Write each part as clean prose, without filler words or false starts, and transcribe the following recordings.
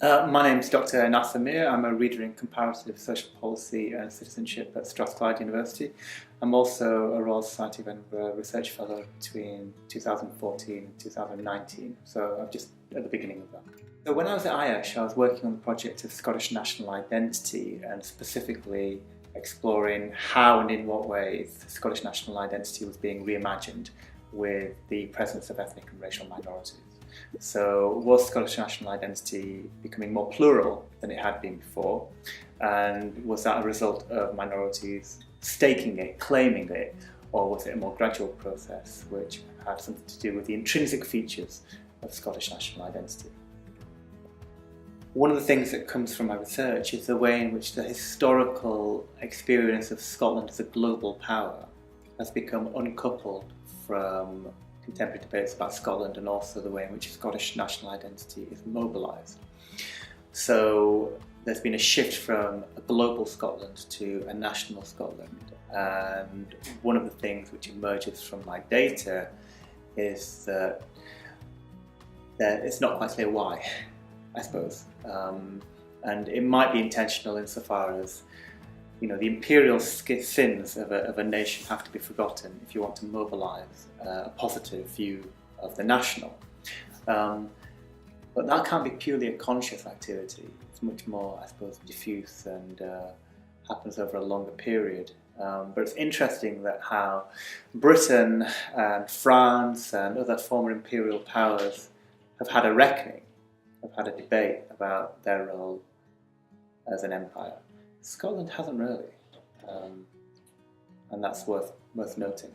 My name's Dr. Nasar Meer. I'm a reader in comparative social policy and citizenship at Strathclyde University. I'm also a Royal Society of Edinburgh Research Fellow between 2014 and 2019, so I'm just at the beginning of that. So when I was at IASH, I was working on the project of Scottish national identity and specifically exploring how and in what ways Scottish national identity was being reimagined with the presence of ethnic and racial minorities. So was Scottish national identity becoming more plural than it had been before? And was that a result of minorities staking it, claiming it, or was it a more gradual process which had something to do with the intrinsic features of Scottish national identity? One of the things that comes from my research is the way in which the historical experience of Scotland as a global power has become uncoupled from contemporary debates about Scotland and also the way in which Scottish national identity is mobilised. So there's been a shift from a global Scotland to a national Scotland, and one of the things which emerges from my data is that it's not quite clear why, I suppose, and it might be intentional insofar as the imperial sins of a nation have to be forgotten if you want to mobilise a positive view of the national. But that can't be purely a conscious activity. It's much more, I suppose, diffuse and happens over a longer period. But it's interesting that how Britain and France and other former imperial powers have had a reckoning, have had a debate about their role as an empire. Scotland hasn't really, and that's worth noting.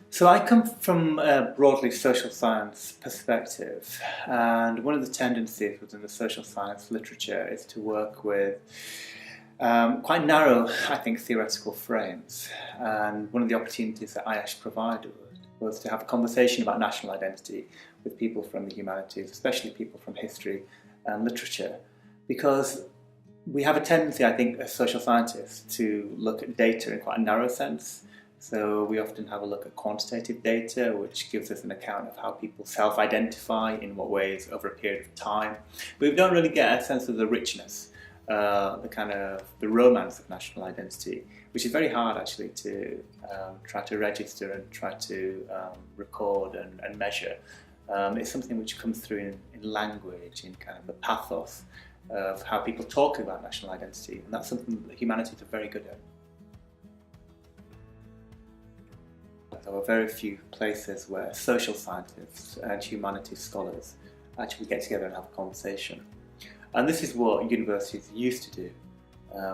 So I come from a broadly social science perspective, and one of the tendencies within the social science literature is to work with quite narrow, I think, theoretical frames. And one of the opportunities that IASH provided was to have a conversation about national identity with people from the humanities, especially people from history and literature, because we have a tendency, I think, as social scientists to look at data in quite a narrow sense. So we often have a look at quantitative data, which gives us an account of how people self-identify, in what ways, over a period of time. But we don't really get a sense of the richness, the romance of national identity, which is very hard actually to try to register and try to record and measure. It's something which comes through in language, in kind of the pathos of how people talk about national identity, and that's something that humanities are very good at. There are very few places where social scientists and humanities scholars actually get together and have a conversation. And this is what universities used to do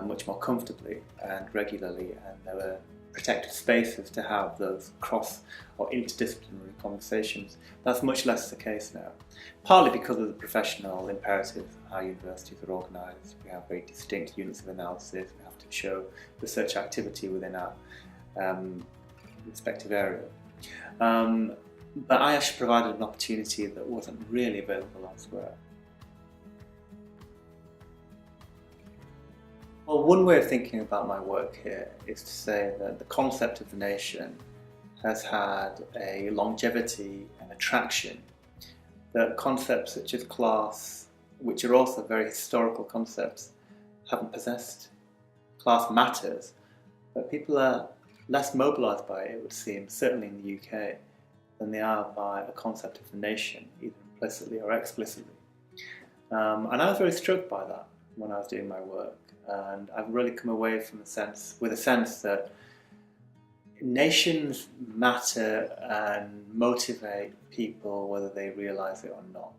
much more comfortably and regularly, and there were protected spaces to have those cross or interdisciplinary conversations. That's much less the case now, partly because of the professional imperative of how universities are organised. We have very distinct units of analysis, we have to show research activity within our respective area. But IASH provided an opportunity that wasn't really available elsewhere. Well, one way of thinking about my work here is to say that the concept of the nation has had a longevity and attraction that concepts such as class, which are also very historical concepts, haven't possessed. Class matters, but people are less mobilised by it, it would seem, certainly in the UK, than they are by a concept of the nation, either implicitly or explicitly. And I was very struck by that when I was doing my work. And I've really come away from with a sense that nations matter and motivate people whether they realise it or not.